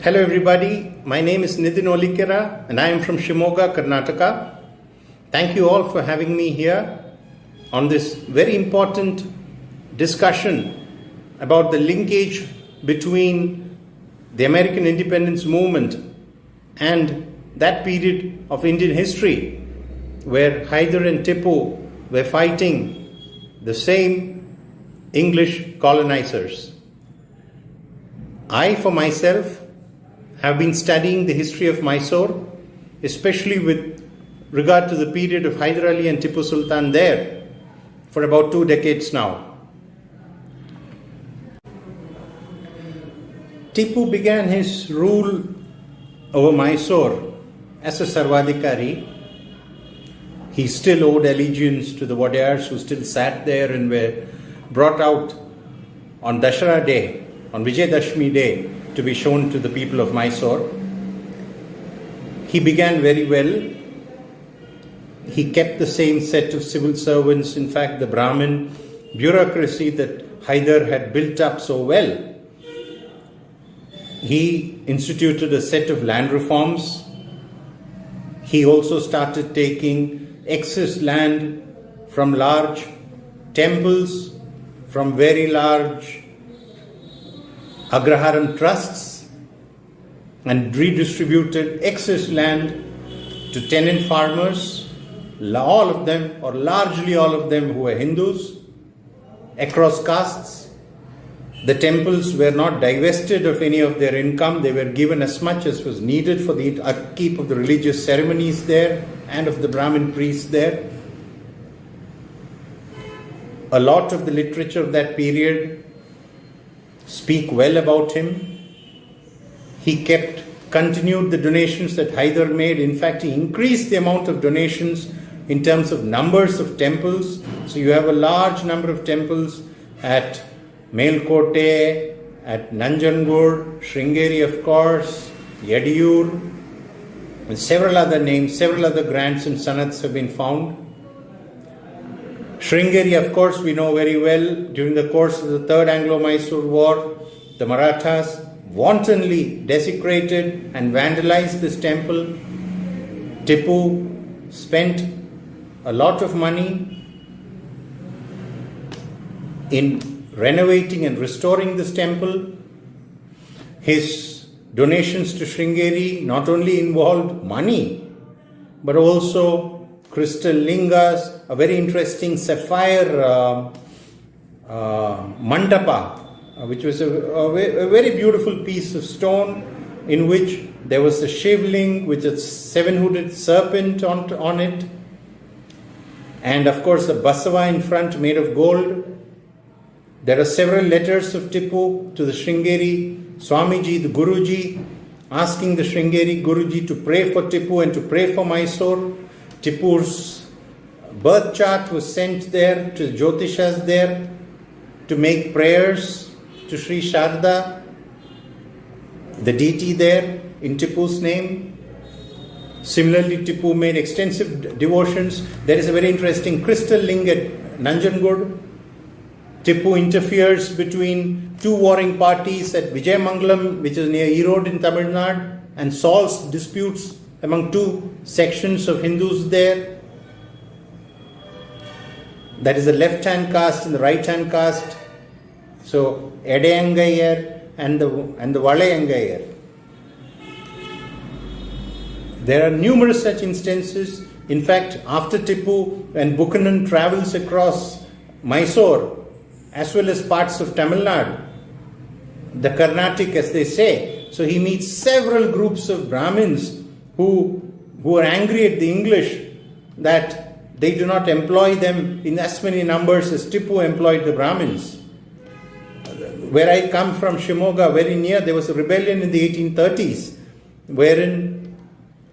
Hello everybody, my name is Nidhin Olikara and I am from Shivamogga, Karnataka. Thank you all for having me here on this very important discussion about the linkage between the American independence movement and that period of Indian history where Haidar and Tipu were fighting the same English colonizers. I, for myself, have been studying the history of Mysore, especially with regard to the period of Haidar Ali and Tipu Sultan there, for about 2 decades now. Tipu began his rule over Mysore as a Sarvadhikari. He still owed allegiance to the Wodeyars, who still sat there and were brought out on Dashara day, on Vijayadashmi day, to be shown to the people of Mysore. He began very well. He kept the same set of civil servants, in fact the Brahmin bureaucracy that Haidar had built up so well. He instituted a set of land reforms. He also started taking excess land from large temples, from very large Agraharam trusts, and redistributed excess land to tenant farmers, all of them or largely all of them who were Hindus, across castes. The temples were not divested of any of their income. They were given as much as was needed for the upkeep of the religious ceremonies there and of the Brahmin priests there. A lot of the literature of that period speak well about him. He continued the donations that Haidar made. In fact, he increased the amount of donations in terms of numbers of temples. So you have a large number of temples at Melkote, at Nanjangud, Sringeri of course, Yadiyur, and several other names, several other grants and sanats have been found. Sringeri, of course, we know very well, during the course of the Third Anglo-Mysore War, the Marathas wantonly desecrated and vandalized this temple. Tipu spent a lot of money in renovating and restoring this temple. His donations to Sringeri not only involved money, but also crystal lingas, a very interesting sapphire mandapa, which was a very beautiful piece of stone in which there was a shivling with a 7-hooded serpent on it, and of course a basava in front made of gold. There are several letters of Tipu to the Sringeri Swamiji, the Guruji, asking the Sringeri Guruji to pray for Tipu and to pray for Mysore. Tipu's birth chart was sent there to the Jyotishas there to make prayers to Sri Sharda, the deity there, in Tipu's name. Similarly, Tipu made extensive devotions. There is a very interesting crystal ling at Nanjangud. Tipu interferes between two warring parties at Vijayamangalam, which is near Erode in Tamil Nadu, and solves disputes among two sections of Hindus there. That is the left-hand caste and the right-hand caste. So Edayangayar and the Valayangayar. There are numerous such instances. In fact, after Tipu and Buchanan travels across Mysore, as well as parts of Tamil Nadu, the Carnatic as they say, so he meets several groups of Brahmins who are angry at the English that they do not employ them in as many numbers as Tipu employed the Brahmins. Where I come from, Shivamogga, very near, there was a rebellion in the 1830s, wherein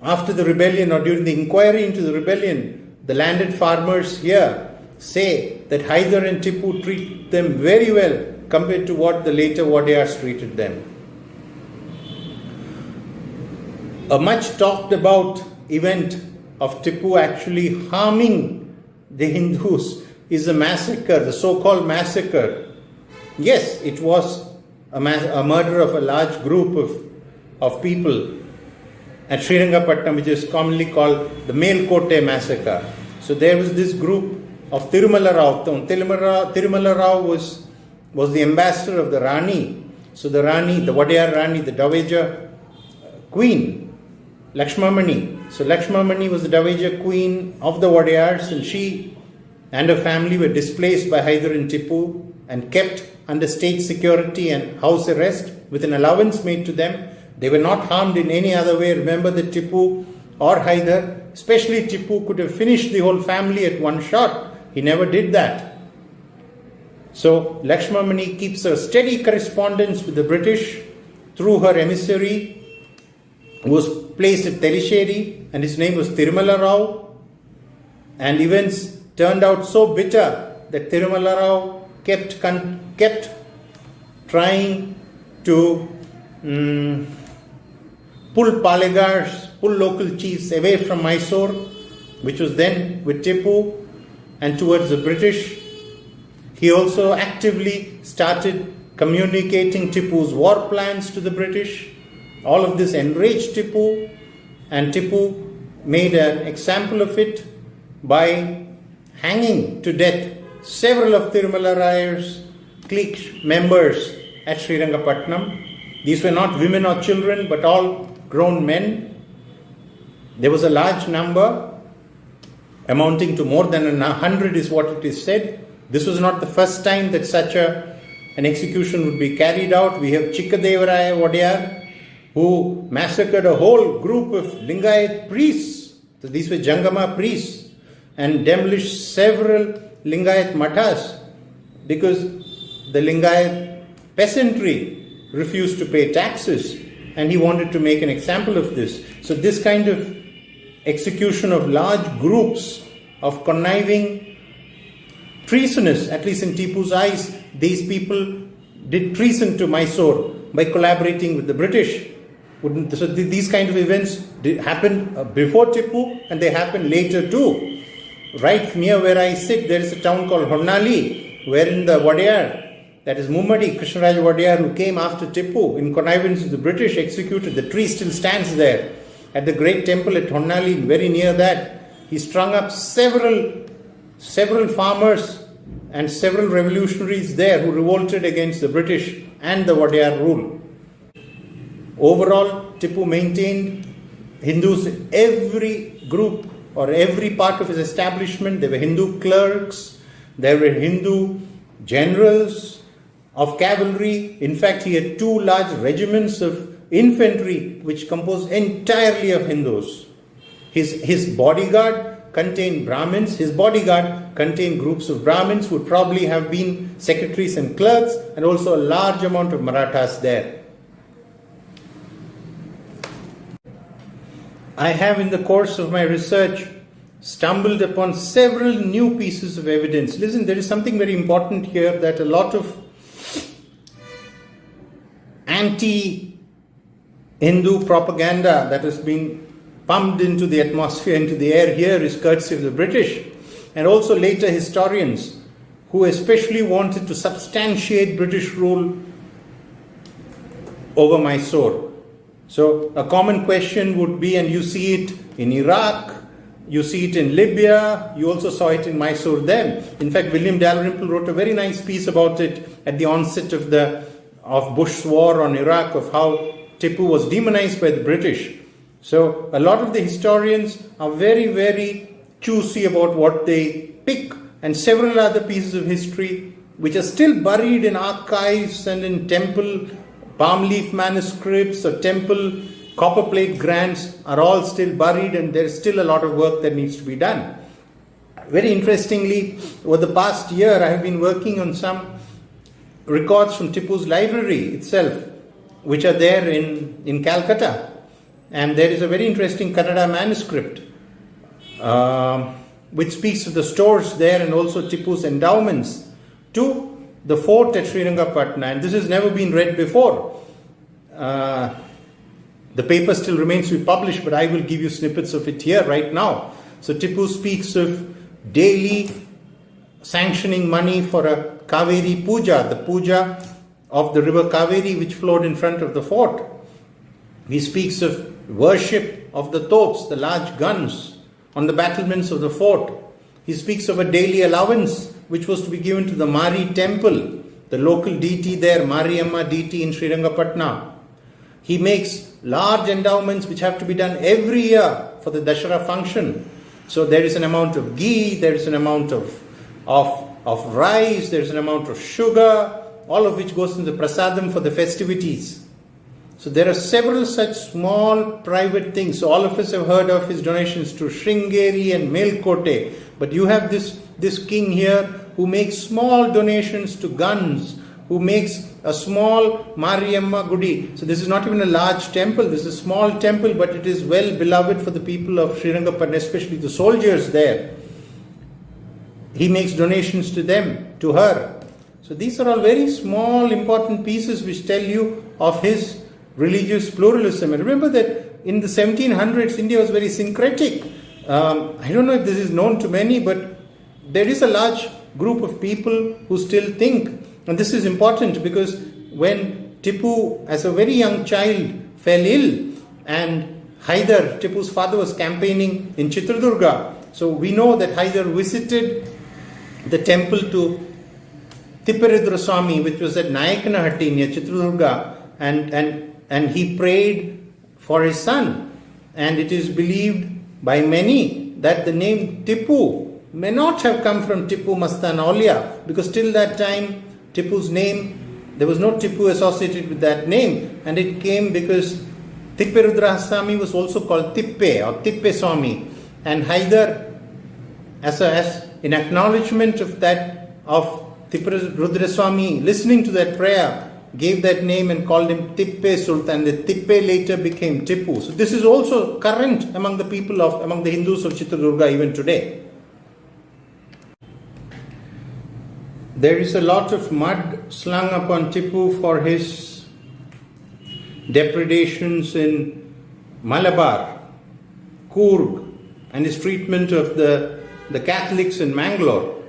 after the rebellion or during the inquiry into the rebellion, the landed farmers here say that Haidar and Tipu treat them very well compared to what the later Wodeyars treated them. A much talked about event of Tipu actually harming the Hindus is a massacre, the so-called massacre. Yes, it was a murder of a large group of of people at Srirangapatnam, which is commonly called the Melkote massacre. So there was this group of Tirumala Rao. Tirumala Rao was the ambassador of the Rani. So the Rani, the Wodeyar Rani, the Dowager Queen, Lakshmamani. So Lakshmamani was the Dowager Queen of the Wodeyars, and she and her family were displaced by Haidar and Tipu and kept under state security and house arrest with an allowance made to them. They were not harmed in any other way. Remember that Tipu or Haidar, especially Tipu, could have finished the whole family at one shot. He never did that. So Lakshmamani keeps a steady correspondence with the British through her emissary, who was placed at Telisheri, and his name was Tirumala Rao. And events turned out so bitter that Tirumala Rao kept trying to pull local chiefs away from Mysore, which was then with Tipu, and towards the British. He also actively started communicating Tipu's war plans to the British. All of this enraged Tipu, and Tipu made an example of it by hanging to death several of Tirumala Rao's clique members at Srirangapatnam. These were not women or children, but all grown men. There was a large number, amounting to more than 100 is what it is said. This was not the first time that such an execution would be carried out. We have Chikkadevaraya Wodeyar, who massacred a whole group of Lingayat priests. So these were Jangama priests, and demolished several Lingayat mathas because the Lingayat peasantry refused to pay taxes, and he wanted to make an example of this. So this kind of execution of large groups of conniving, treasonous, at least in Tipu's eyes, these people did treason to Mysore by collaborating with the British. So these kind of events happened before Tipu, and they happened later too. Right near where I sit, there is a town called Honnali, wherein the Wodeyar, that is Mummadi Krishnaraj Wodeyar, who came after Tipu in connivance with the British, executed. The tree still stands there at the great temple at Honnali. Very near that, he strung up several farmers and several revolutionaries there who revolted against the British and the Wodeyar rule. Overall, Tipu maintained Hindus in every group or every part of his establishment. There were Hindu clerks, there were Hindu generals of cavalry. In fact, he had 2 large regiments of infantry which composed entirely of Hindus. His bodyguard contained Brahmins. His bodyguard contained groups of Brahmins who would probably have been secretaries and clerks, and also a large amount of Marathas there. I have, in the course of my research, stumbled upon several new pieces of evidence. Listen, there is something very important here, that a lot of anti-Hindu propaganda that has been pumped into the atmosphere, into the air here, is courtesy of the British, and also later historians who especially wanted to substantiate British rule over Mysore. So a common question would be, and you see it in Iraq, you see it in Libya, you also saw it in Mysore then. In fact, William Dalrymple wrote a very nice piece about it at the onset of Bush's war on Iraq, of how Tipu was demonized by the British. So a lot of the historians are very, very choosy about what they pick, and several other pieces of history which are still buried in archives and in temple palm leaf manuscripts or temple copper plate grants are all still buried, and there is still a lot of work that needs to be done. Very interestingly, over the past year, I have been working on some records from Tipu's library itself, which are there in Calcutta. And there is a very interesting Kannada manuscript which speaks of the stores there and also Tipu's endowments to the fort at Srirangapatna. And this has never been read before. The paper still remains to be published, but I will give you snippets of it here right now. So Tipu speaks of daily sanctioning money for a Kaveri Puja, the puja of the river Kaveri which flowed in front of the fort. He speaks of worship of the tops, the large guns on the battlements of the fort. He speaks of a daily allowance which was to be given to the Mari temple, the local deity there, Mariamma deity in Srirangapatna. He makes large endowments which have to be done every year for the Dashara function. So there is an amount of ghee, there is an amount of rice, there is an amount of sugar, all of which goes into the prasadam for the festivities. So there are several such small private things. So all of us have heard of his donations to Sringeri and Melkote. But you have this king here who makes small donations to guns, who makes a small Mariamma Gudi. So this is not even a large temple, this is a small temple, but it is well beloved for the people of Srirangapatna, especially the soldiers there. He makes donations to them, to her. So these are all very small, important pieces which tell you of his religious pluralism. And remember that in the 1700s, India was very syncretic. I don't know if this is known to many, but there is a large group of people who still think, and this is important because when Tipu, as a very young child, fell ill, and Haidar, Tipu's father, was campaigning in Chitradurga. So we know that Haidar visited the temple to Tipperidra Swami, which was at Nayakanahatti near Chitradurga, and he prayed for his son. And it is believed by many that the name Tipu may not have come from Tipu Mastan Aulia, because till that time Tipu's name, there was no Tipu associated with that name, and it came because Tipperudra Swami was also called Tippe or Tippe Swami, and Haidar, as in acknowledgement of that, of Tipperudra Swami listening to that prayer, gave that name and called him Tipu Sultan. The Tippe later became Tipu. So this is also current among the people among the Hindus of Chitradurga even today. There is a lot of mud slung upon Tipu for his depredations in Malabar, Coorg, and his treatment of the Catholics in Mangalore.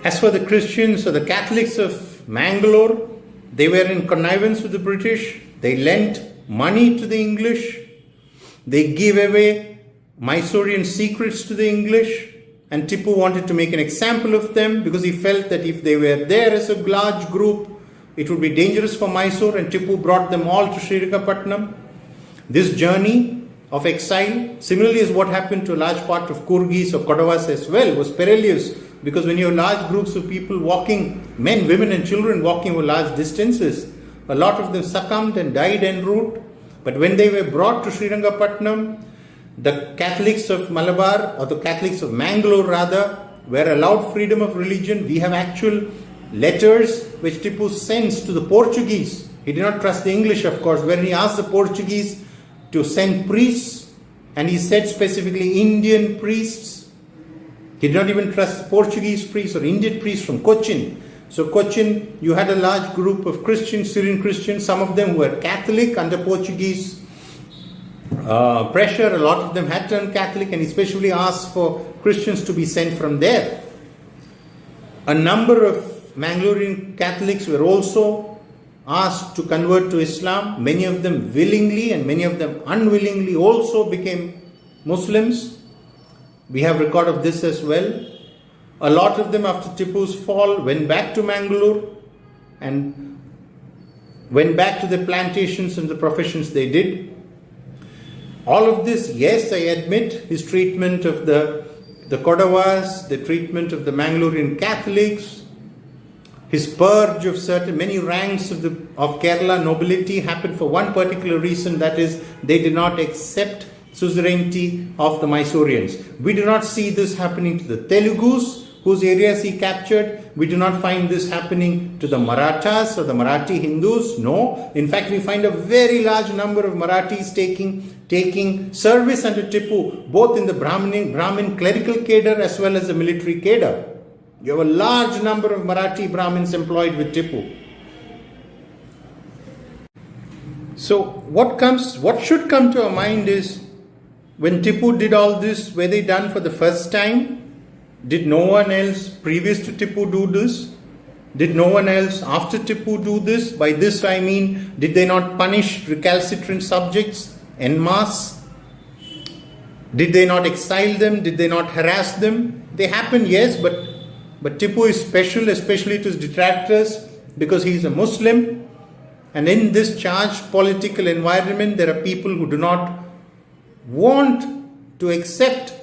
As for the Christians or the Catholics of Mangalore, they were in connivance with the British. They lent money to the English. They gave away Mysorean secrets to the English. And Tipu wanted to make an example of them because he felt that if they were there as a large group, it would be dangerous for Mysore, and Tipu brought them all to Srirangapatnam. This journey of exile, similarly as what happened to a large part of Kurgis or Kodavas as well, was perilous, because when you have large groups of people walking, men, women and children walking over large distances, a lot of them succumbed and died en route. But when they were brought to Srirangapatnam, the Catholics of Malabar, or the Catholics of Mangalore rather, were allowed freedom of religion. We have actual letters which Tipu sends to the Portuguese. He did not trust the English, of course, when he asked the Portuguese to send priests, and he said specifically Indian priests. He did not even trust Portuguese priests or Indian priests from Cochin. So Cochin, you had a large group of Christians, Syrian Christians, some of them were Catholic under Portuguese pressure. A lot of them had turned Catholic, and especially asked for Christians to be sent from there. A number of Mangalorean Catholics were also asked to convert to Islam. Many of them willingly and many of them unwillingly also became Muslims. We have record of this as well. A lot of them, after Tipu's fall, went back to Mangalore and went back to the plantations and the professions they did. All of this, yes, I admit, his treatment of the Kodavas, the treatment of the Mangalorean Catholics, his purge of many ranks of Kerala nobility happened for one particular reason, that is, they did not accept suzerainty of the Mysoreans. We do not see this happening to the Telugus, whose areas he captured. We do not find this happening to the Marathas or the Marathi Hindus. No. In fact, we find a very large number of Marathis taking service under Tipu, both in the Brahmin clerical cadre as well as the military cadre. You have a large number of Marathi Brahmins employed with Tipu. So what should come to our mind is, when Tipu did all this, were they done for the first time? Did no one else previous to Tipu do this? Did no one else after Tipu do this? By this I mean, did they not punish recalcitrant subjects en masse? Did they not exile them? Did they not harass them? They happened, yes, but Tipu is special, especially to his detractors, because he is a Muslim. And in this charged political environment, there are people who do not want to accept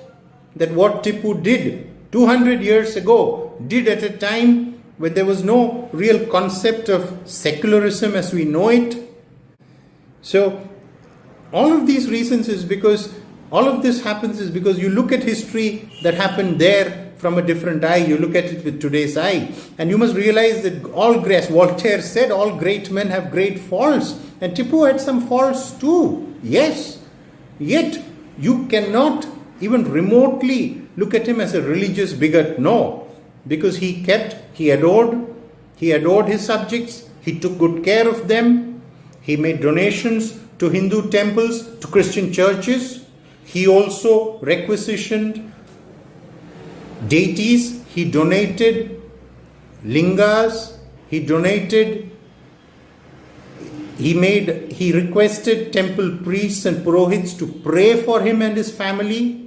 that what Tipu did 200 years ago, did at a time when there was no real concept of secularism as we know it. So, all of these reasons is because, all of this happens is because you look at history that happened there from a different eye, you look at it with today's eye. And you must realize that as Voltaire said, all great men have great faults. And Tipu had some faults too, yes. Yet, you cannot even remotely look at him as a religious bigot, no. Because he adored his subjects, he took good care of them, he made donations to Hindu temples, to Christian churches, he also requisitioned deities, he donated lingas, he requested temple priests and purohits to pray for him and his family.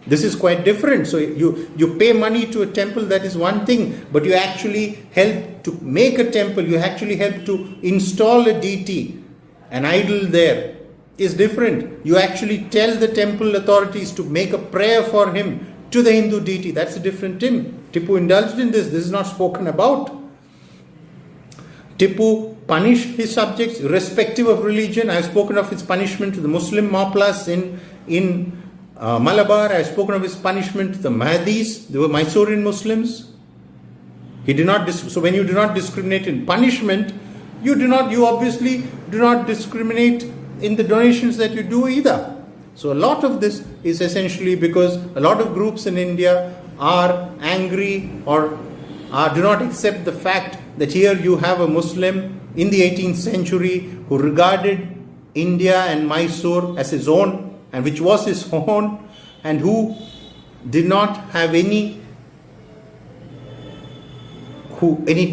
This is quite different. So you pay money to a temple, that is one thing, but you actually help to make a temple, you actually help to install a deity, an idol there is different. You actually tell the temple authorities to make a prayer for him to the Hindu deity, that's a different thing. Tipu indulged in this is not spoken about. Tipu punished his subjects irrespective of religion. I have spoken of his punishment to the Muslim Maplas in Malabar. I have spoken of his punishment to the Mahdis, they were Mysorean Muslims. He did not. So when you do not discriminate in punishment, you obviously do not discriminate in the donations that you do either. So a lot of this is essentially because a lot of groups in India are angry or do not accept the fact that here you have a Muslim in the 18th century who regarded India and Mysore as his own, and which was his own, and who did not have any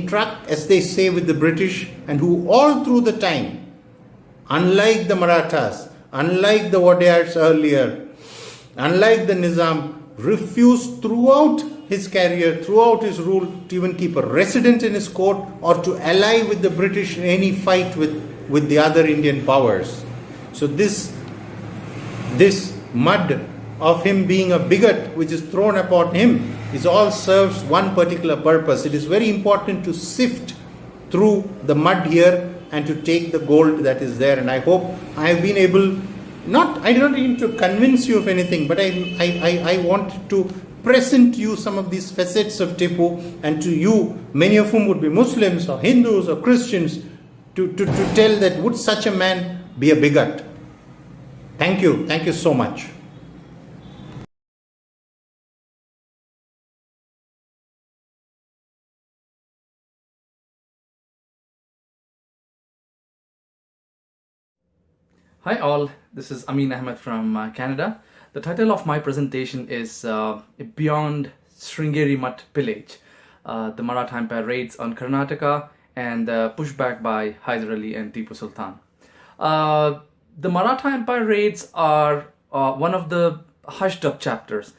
truck, as they say, with the British, and who all through the time, unlike the Marathas, unlike the Wodeyars earlier, unlike the Nizam, refused throughout his career, throughout his rule, to even keep a resident in his court or to ally with the British in any fight with the other Indian powers. So this mud of him being a bigot which is thrown upon him all serves one particular purpose. It is very important to sift through the mud here and to take the gold that is there. And I hope I have been able, I do not need to convince you of anything, but I want to present to you some of these facets of Tipu, and to you, many of whom would be Muslims or Hindus or Christians, to tell that would such a man be a bigot. Thank you so much. Hi all, this is Ameen Ahmed from Canada. The title of my presentation is Beyond Sringeri Mutt Pillage, the Maratha Empire raids on Karnataka and pushback by Haidar Ali and Tipu Sultan. The Maratha Empire raids are one of the hushed up chapters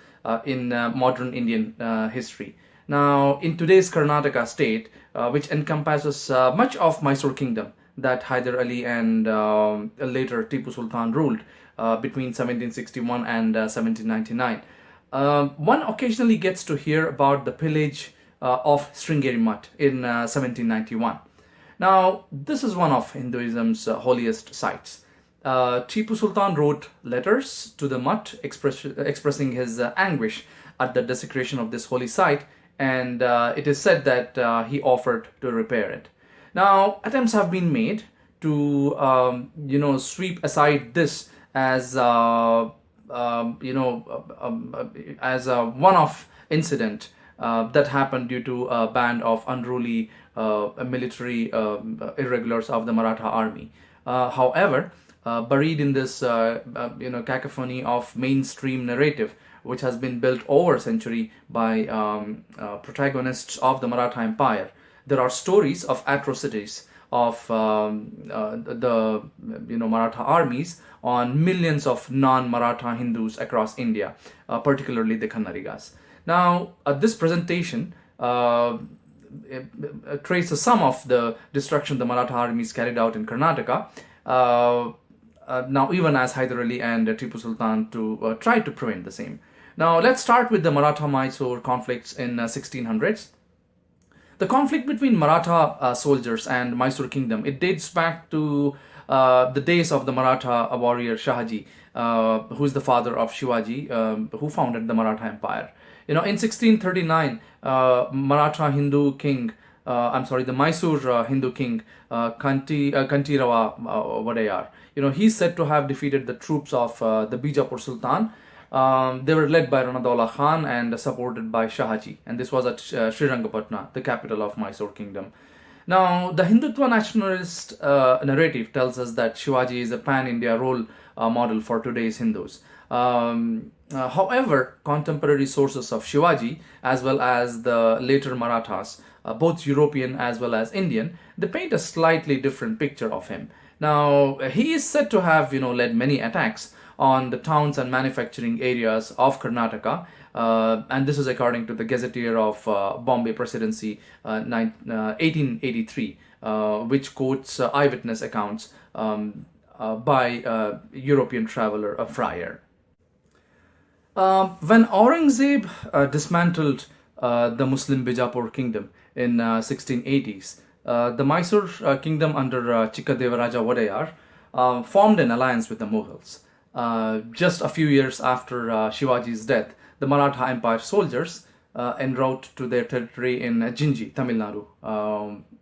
in modern Indian history. Now, in today's Karnataka state, which encompasses much of Mysore Kingdom, that Haidar Ali and later Tipu Sultan ruled between 1761 and 1799. One occasionally gets to hear about the pillage of Sringeri Mutt in 1791. Now, this is one of Hinduism's holiest sites. Tipu Sultan wrote letters to the Mutt expressing his anguish at the desecration of this holy site, and it is said that he offered to repair it. Now, attempts have been made to, sweep aside this as, as a one-off incident that happened due to a band of unruly military irregulars of the Maratha army. However, buried in this cacophony of mainstream narrative, which has been built over a century by protagonists of the Maratha Empire. There are stories of atrocities of the Maratha armies on millions of non-Maratha Hindus across India, particularly the Kannadigas. Now, this presentation traces some of the destruction the Maratha armies carried out in Karnataka. Now, even as Haidar Ali and Tipu Sultan to try to prevent the same. Now, let's start with the Maratha-Mysore conflicts in 1600s. The conflict between Maratha soldiers and Mysore Kingdom, it dates back to the days of the Maratha warrior Shahaji, who is the father of Shivaji, who founded the Maratha Empire. In 1639, Maratha Hindu king, the Mysore Hindu king, Kantirava Wodeyar, he's said to have defeated the troops of the Bijapur Sultan. They were led by Ranadullah Khan and supported by Shahaji, and this was at Srirangapatna, the capital of Mysore Kingdom. Now, the Hindutva nationalist narrative tells us that Shivaji is a pan-India role model for today's Hindus. However, contemporary sources of Shivaji, as well as the later Marathas, both European as well as Indian, they paint a slightly different picture of him. Now, he is said to have, led many attacks on the towns and manufacturing areas of Karnataka, and this is according to the Gazetteer of Bombay Presidency 1883, which quotes eyewitness accounts by European traveler, a friar. When Aurangzeb dismantled the Muslim Bijapur kingdom in 1680s, the Mysore kingdom under Chikkadevaraja Wodeyar formed an alliance with the Mughals. Just a few years after Shivaji's death, the Maratha Empire soldiers en route to their territory in Jinji, Tamil Nadu,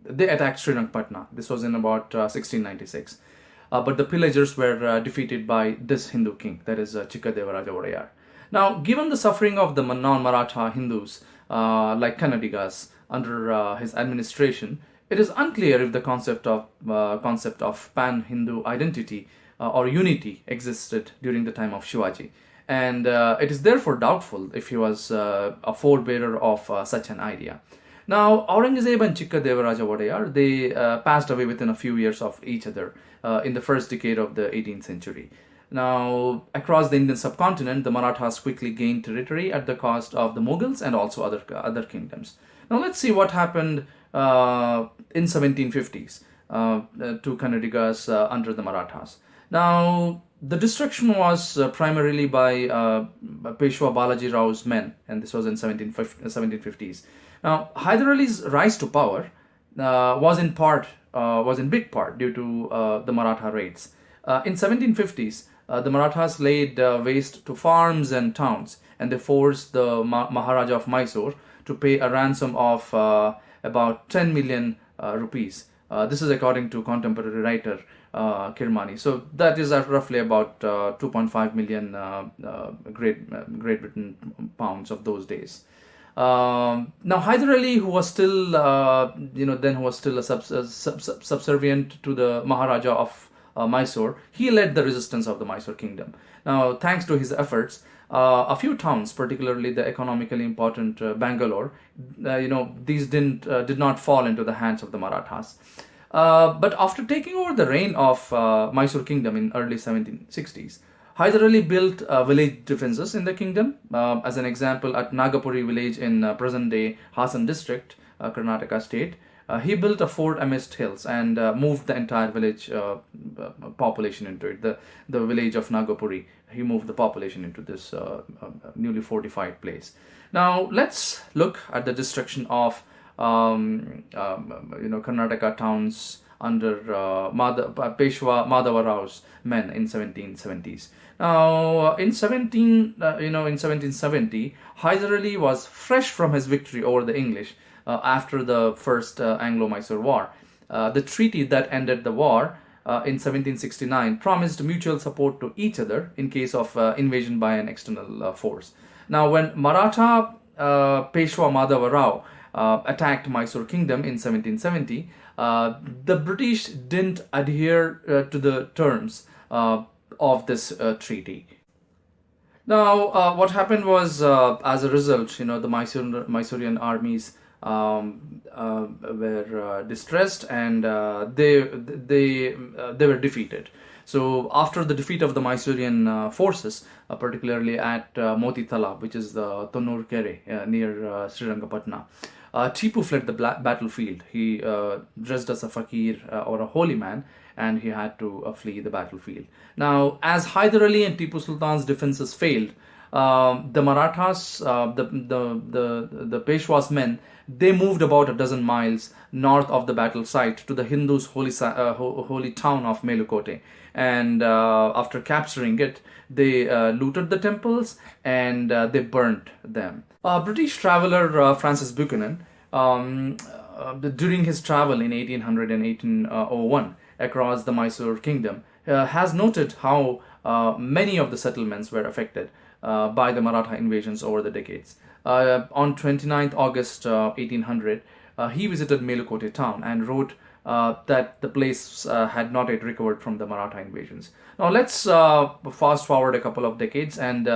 they attacked Srirangapatna. This was in about 1696. But the pillagers were defeated by this Hindu king, that is Chikkadevaraja Wodeyar. Now, given the suffering of the non-Maratha Hindus like Kannadigas under his administration, it is unclear if the concept of pan-Hindu identity or unity existed during the time of Shivaji, and it is therefore doubtful if he was a forebearer of such an idea. Now, Aurangzeb and Chikkadevaraja Wodeyar, they passed away within a few years of each other in the first decade of the 18th century. Now, across the Indian subcontinent, the Marathas quickly gained territory at the cost of the Mughals and also other kingdoms. Now, let's see what hashappened in 1750s to Kannadigas under the Marathas. Now, the destruction was primarily by Peshwa Balaji Rao's men, and this was in 1750s. Now, Haidar Ali's rise to power was in big part due to the Maratha raids. In 1750s, the Marathas laid waste to farms and towns, and they forced the Maharaja of Mysore to pay a ransom of about 10 million rupees. This is according to contemporary writer Kirmani. So that is roughly about 2.5 million Great Britain pounds of those days. Now, Haidar Ali, who was still, subservient to the Maharaja of Mysore, he led the resistance of the Mysore kingdom. Now, thanks to his efforts, a few towns, particularly the economically important Bangalore, these did not fall into the hands of the Marathas. But after taking over the reign of Mysore kingdom in early 1760s, Haidar Ali built village defenses in the kingdom. As an example, at Nagapuri village in present-day Hassan district, Karnataka state, he built a fort amidst hills and moved the entire village population into it. The village of Nagapuri, he moved the population into this newly fortified place. Now, let's look at the destruction of Karnataka towns under Peshwa Madhava Rao's men in 1770s. Now, in 1770, Haidar Ali was fresh from his victory over the English after the First Anglo-Mysore War. The treaty that ended the war in 1769 promised mutual support to each other in case of invasion by an external force. Now, when Maratha Peshwa Madhava Rao attacked Mysore Kingdom in 1770, the British didn't adhere to the terms of this treaty. Now, what happened was, as a result, the Mysorean armies were distressed, and they were defeated. So, after the defeat of the Mysorean forces, particularly at Moti Talab, which is the Tonur Kere near Srirangapatna, Tipu fled the battlefield. He dressed as a fakir or a holy man, and he had to flee the battlefield. Now, as Haidar Ali and Tipu Sultan's defenses failed, the Marathas, the Peshwa's men, they moved about a dozen miles north of the battle site to the Hindus' holy town of Melukote. And after capturing it, they looted the temples and they burnt them. British traveler Francis Buchanan, during his travel in 1800 and 1801 across the Mysore Kingdom, has noted how many of the settlements were affected by the Maratha invasions over the decades. On 29th August 1800, he visited Melukote town and wrote that the place had not yet recovered from the Maratha invasions. Now let's fast forward a couple of decades and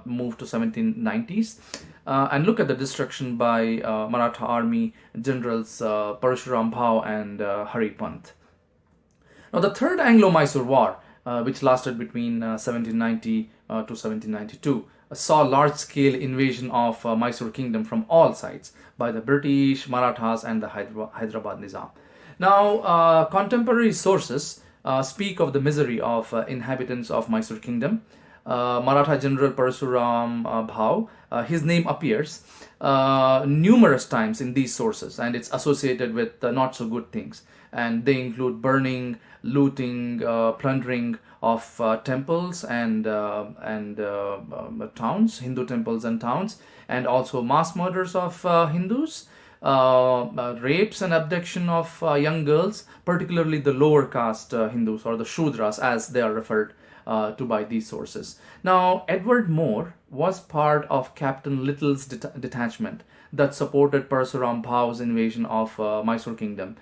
move to 1790s and look at the destruction by Maratha army generals Parshuram Bhau and Hari Pant. Now the Third Anglo-Mysore War, which lasted between 1790 to 1792, saw large-scale invasion of Mysore Kingdom from all sides by the British, Marathas and the Hyderabad Nizam. Now, contemporary sources speak of the misery of inhabitants of Mysore Kingdom. Maratha General Parshuram Bhau, his name appears numerous times in these sources, and it's associated with not so good things. And they include burning, looting, plundering of temples and towns, Hindu temples and towns, and also mass murders of Hindus, rapes and abduction of young girls, particularly the lower caste Hindus, or the Shudras as they are referred to by these sources. Now, Edward Moore was part of Captain Little's detachment that supported Parshuram Bhau's invasion of Mysore Kingdom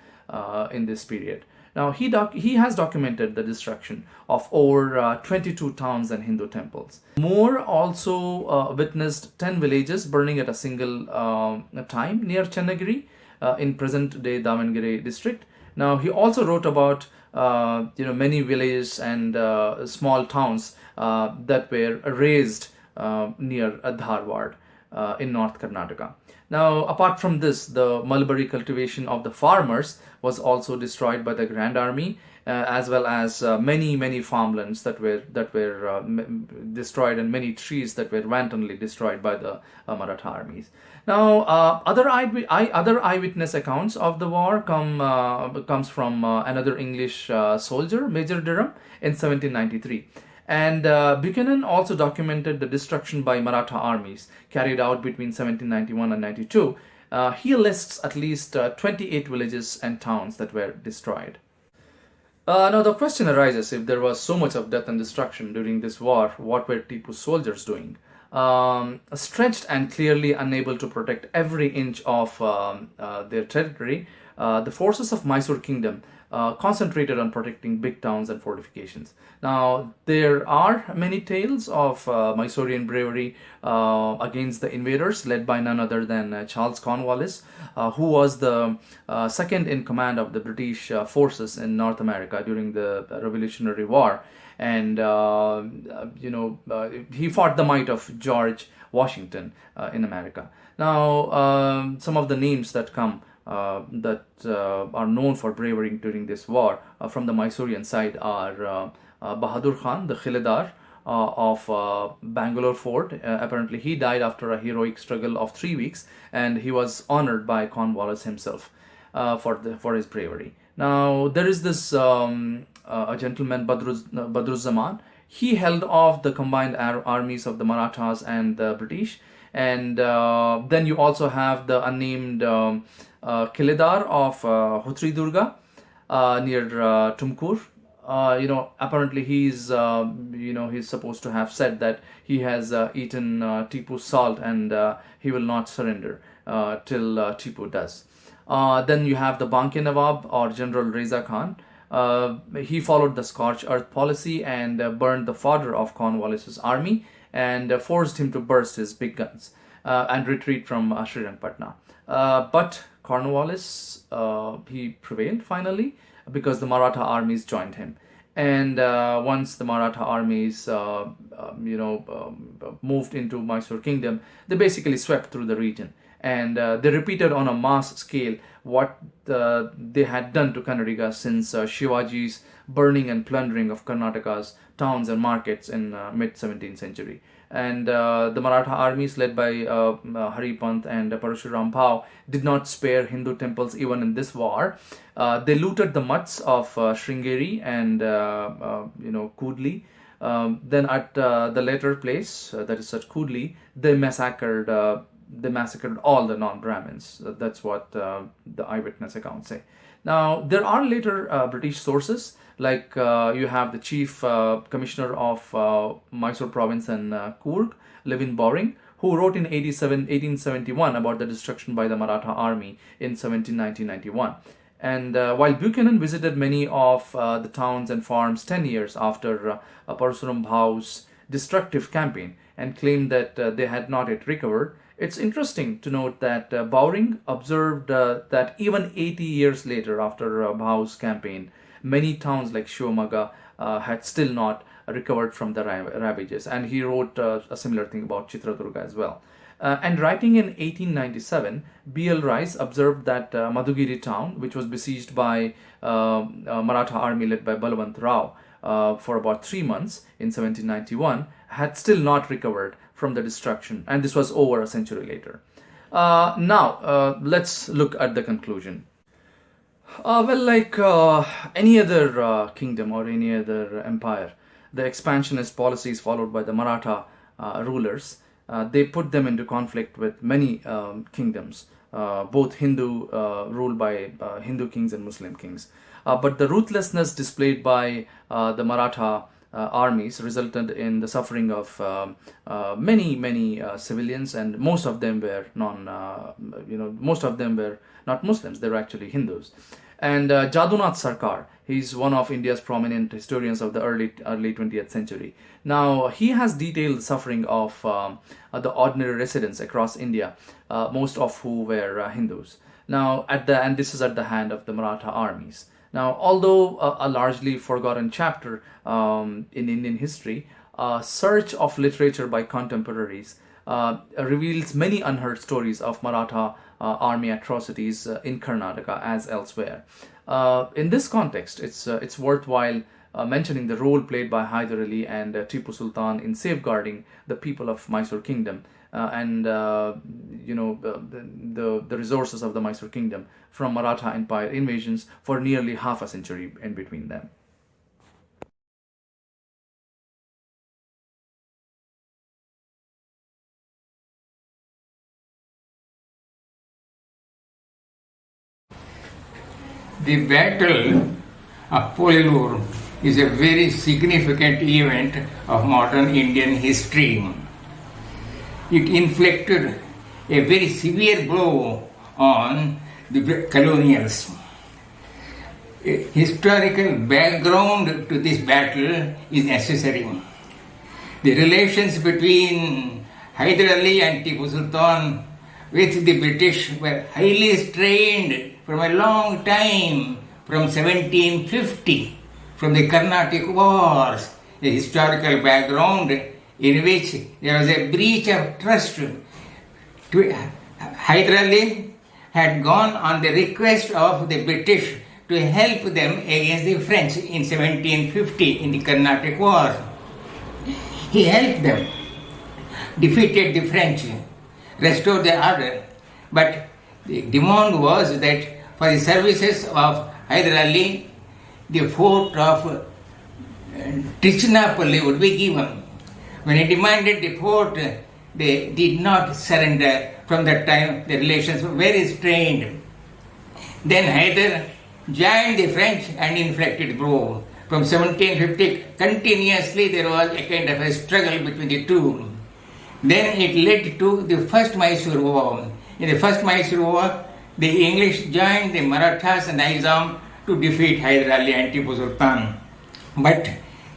in this period. Now, he has documented the destruction of over 22 towns and Hindu temples. Moore also witnessed 10 villages burning at a single time near Chennagiri in present-day Davangere district. Now, he also wrote about many villages and small towns that were razed near Dharwad in North Karnataka. Now, apart from this, the mulberry cultivation of the farmers was also destroyed by the Grand Army, as well as many farmlands that were destroyed, and many trees that were wantonly destroyed by the Maratha armies. Now, other eyewitness accounts of the war comes from another English soldier, Major Durham, in 1793. And Buchanan also documented the destruction by Maratha armies carried out between 1791 and 92. He lists at least 28 villages and towns that were destroyed. Now the question arises, if there was so much of death and destruction during this war, what were Tipu's soldiers doing? Stretched and clearly unable to protect every inch of their territory, the forces of Mysore Kingdom concentrated on protecting big towns and fortifications. Now, there are many tales of Mysorean bravery against the invaders, led by none other than Charles Cornwallis, who was the second in command of the British forces in North America during the Revolutionary War. And, he fought the might of George Washington in America. Now, some of the names that come that are known for bravery during this war from the Mysorean side are Bahadur Khan, the Khilidar of Bangalore Fort. Apparently he died after a heroic struggle of 3 weeks, and he was honored by Cornwallis himself for his bravery. Now there is this a gentleman, Badruzzaman. He held off the combined armies of the Marathas and the British. And then you also have the unnamed Kilidar of Hutri Durga near Tumkur. Apparently he's supposed to have said that he has eaten Tipu's salt, and he will not surrender till Tipu does. Then you have the Banke Nawab or General Reza Khan. he followed the scorched earth policy and burned the fodder of Cornwallis's army and forced him to burst his big guns and retreat from Srirangpatna. But Cornwallis, he prevailed finally because the Maratha armies joined him. And once the Maratha armies, moved into Mysore Kingdom, they basically swept through the region. And they repeated on a mass scale what they had done to Kannadigas since Shivaji's burning and plundering of Karnataka's towns and markets in mid-17th century. And the Maratha armies led by Hari Pant and Parashuram Bhau did not spare Hindu temples even in this war. They looted the mutts of Sringeri and Kudli. Then at the later place, that is at Kudli, they massacred all the non-Brahmins. That's what the eyewitness accounts say. Now, there are later British sources, like you have the chief commissioner of Mysore province and Coorg, Levin Bowring, who wrote in 1871 about the destruction by the Maratha army in 1790-91. And while Buchanan visited many of the towns and farms 10 years after Parasuram Bhau's destructive campaign and claimed that they had not yet recovered, it's interesting to note that Bowring observed that even 80 years later after Bhau's campaign, many towns like Shivamogga had still not recovered from the ravages. And he wrote a similar thing about Chitradurga as well. And writing in 1897, B.L. Rice observed that Madhugiri town, which was besieged by Maratha army led by Balwant Rao for about 3 months in 1791, had still not recovered from the destruction, and this was over a century later. Now, let's look at the conclusion. Like any other kingdom or any other empire, the expansionist policies followed by the Maratha rulers, they put them into conflict with many kingdoms, both Hindu, ruled by Hindu kings and Muslim kings. But the ruthlessness displayed by the Maratha armies resulted in the suffering of many civilians, and most of them were most of them were not Muslims. They were actually Hindus. And Jadunath Sarkar, he's one of India's prominent historians of the early 20th century. Now, he has detailed the suffering of the ordinary residents across India, most of who were Hindus. Now, and this is at the hand of the Maratha armies. Now, although a largely forgotten chapter in Indian history, a search of literature by contemporaries reveals many unheard stories of Maratha army atrocities in Karnataka as elsewhere. In this context, it's worthwhile mentioning the role played by Haidar Ali and Tipu Sultan in safeguarding the people of Mysore Kingdom and the resources of the Mysore Kingdom from Maratha Empire invasions for nearly half a century in between them. The Battle of Pollilur is a very significant event of modern Indian history. It inflicted a very severe blow on the colonials. A historical background to this battle is necessary. The relations between Haidar Ali and Tipu Sultan with the British were highly strained from a long time, from 1750, from the Carnatic Wars, a historical background in which there was a breach of trust. Haidar Ali had gone on the request of the British to help them against the French in 1750 in the Carnatic War. He helped them, defeated the French, restored the order, but the demand was that for the services of Haidar Ali, the fort of Tiruchirappalli would be given. When he demanded the fort, they did not surrender. From that time, the relations were very strained. Then Haidar joined the French and inflicted blow. From 1750, continuously there was a kind of a struggle between the two. Then it led to the First Mysore War. In the First Mysore War, the English joined the Marathas and Nizam to defeat Haidar Ali and Tipu Sultan. But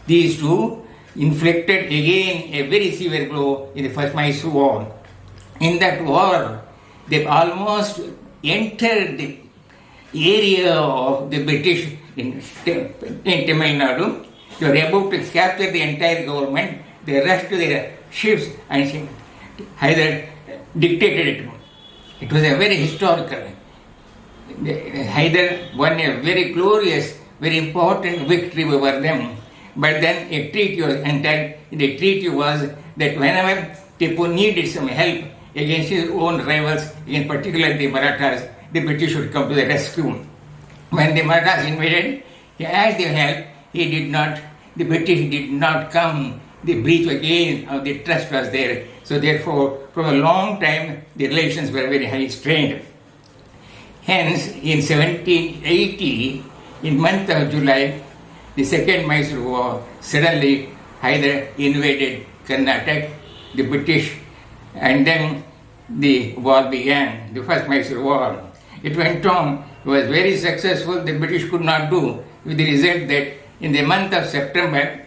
these two inflicted again a very severe blow in the first Mysore War. In that war, they almost entered the area of the British in Tamil Nadu. They were about to capture the entire government. They rushed to their ships and Haidar dictated it. It was a very historical. Haidar won a very glorious, very important victory over them. But then a treaty was entered. The treaty was that whenever Tipu needed some help against his own rivals, in particular the Marathas, the British would come to the rescue. When the Marathas invaded, he asked their help. The British did not come. The breach again of the trust was there. So therefore, for a long time, the relations were very highly strained. Hence, in 1780, in month of July, the second Mysore War, suddenly Haidar invaded Karnataka, the British, and then the war began, the first Mysore War. It went on, it was very successful, the British could not do, with the result that in the month of September,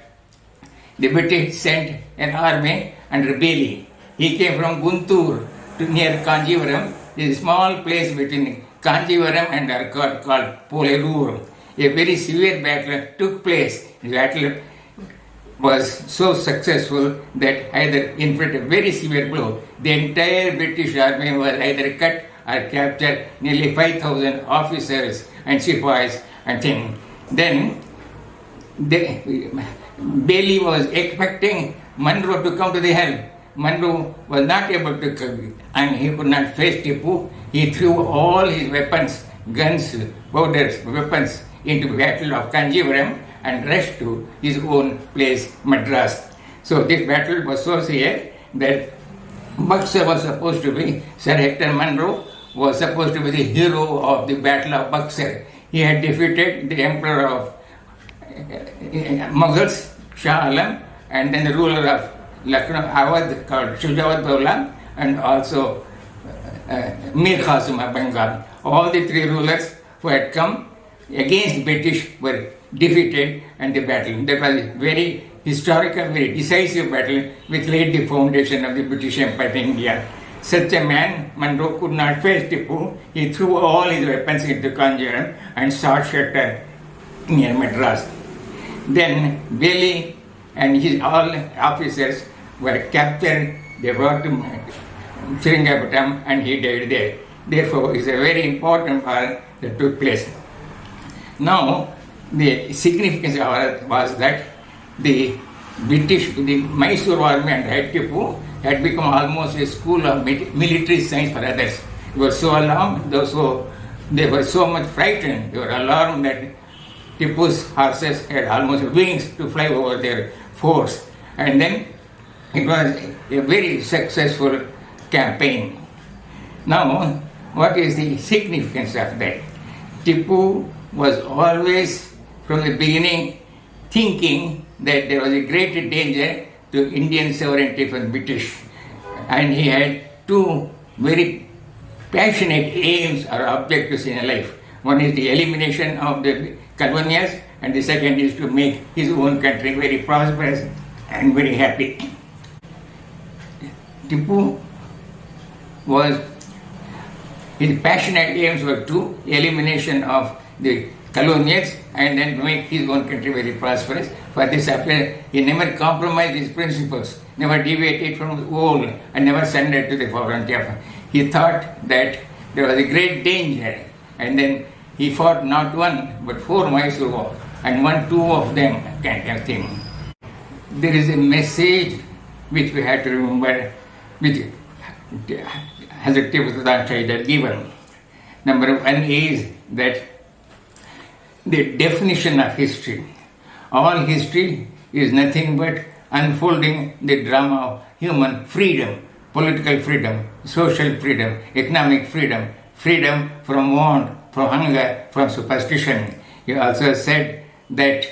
the British sent an army under Bailey. He came from Guntur to near Kanjivaram, a small place between Kanjivaram and Arcot called Pollilur. A very severe battle took place. The battle was so successful that either inflicted a very severe blow. The entire British army was either cut or captured, nearly 5,000 officers and sepoys and things. Then Bailey was expecting Monroe to come to the help. Monroe was not able to come and he could not face Tipu. He threw all his weapons, guns, powders, weapons into the battle of Kanjivaram and rushed to his own place, Madras. So this battle was so severe that Buxar was supposed to be, Sir Hector Monroe was supposed to be the hero of the Battle of Buxar. He had defeated the emperor of Mughals, Shah Alam, and then the ruler of Lucknow, Awadh, called Shujawat and also Mir Qasim of Bengal. All the three rulers who had come against British were defeated and the battle. That was a very historical, very decisive battle which laid the foundation of the British Empire in India. Such a man, Monroe, could not face Tipu. He threw all his weapons into Kanjivaram and sought shelter near Madras. Then Bailey and his all officers were captured. They brought to Sringeri Mutt and he died there. Therefore, it's a very important war that took place. Now, the significance of it was that the Mysore army and Tipu had become almost a school of military science for others. They were so alarmed, they were so much frightened, they were alarmed that Tipu's horses had almost wings to fly over their forts. And then it was a very successful campaign. Now, what is the significance of that? Tipu was always, from the beginning, thinking that there was a great danger to Indian sovereignty from British. And he had two very passionate aims or objectives in life. One is the elimination of the colonials, and the second is to make his own country very prosperous and very happy. Tipu his passionate aims were two: elimination of the colonials and then to make his own country very prosperous. For this, he never compromised his principles, never deviated from the old, and never surrendered to the foreign power. He thought that there was a great danger, and then he fought not one but 4 Mysore wars and won 2 of them, kind of thing. There is a message which we have to remember, which Hazrat Tipu Sultan had given. Number 1 is that the definition of history. All history is nothing but unfolding the drama of human freedom, political freedom, social freedom, economic freedom, freedom from want, from hunger, from superstition. He also said that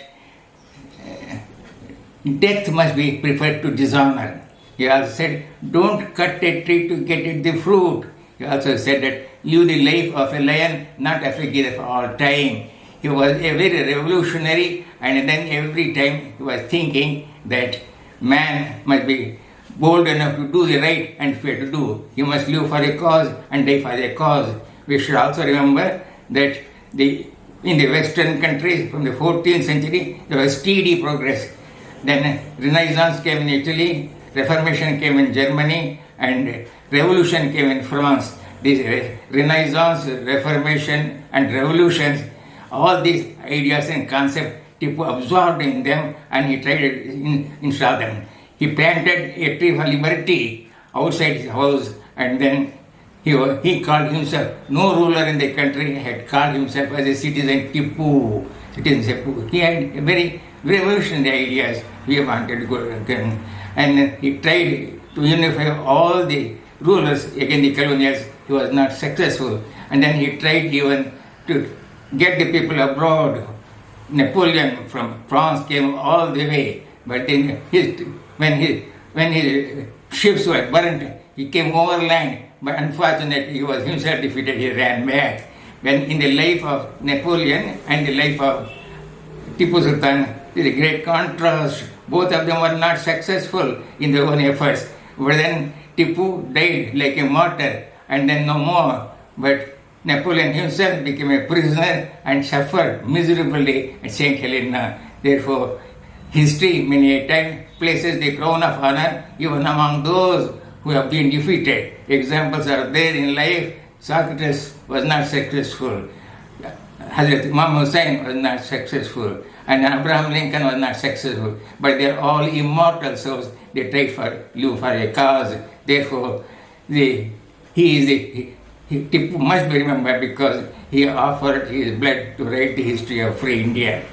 death must be preferred to dishonor. He also said, don't cut a tree to get at the fruit. He also said that live the life of a lion, not of a gift of all time. he was a very revolutionary, and then every time he was thinking that man must be bold enough to do the right and fair to do. He must live for a cause and die for a cause. We should also remember that in the Western countries from the 14th century, there was steady progress. Then Renaissance came in Italy, Reformation came in Germany, and Revolution came in France. This Renaissance, Reformation, and revolutions, all these ideas and concepts, Tipu absorbed in them, and he tried to install them. He planted a tree for liberty outside his house, and then he called himself, no ruler in the country had called himself as a citizen Tipu. He had very revolutionary ideas. He wanted to go again. And he tried to unify all the rulers against the colonials. He was not successful. And then he tried even to get the people abroad. Napoleon from France came all the way, but then when his ships were burnt, he came overland, but unfortunately he was himself defeated, he ran back. When in the life of Napoleon and the life of Tipu Sultan, there is a great contrast. Both of them were not successful in their own efforts. But then Tipu died like a martyr, and then no more. But Napoleon himself became a prisoner and suffered miserably at St. Helena. Therefore, history many a time places the crown of honor even among those who have been defeated. Examples are there in life. Socrates was not successful. Hazrat Imam Hussain was not successful. And Abraham Lincoln was not successful. But they are all immortal souls. They tried to live for a cause. Therefore, Tipu must be remembered because he offered his blood to write the history of free India.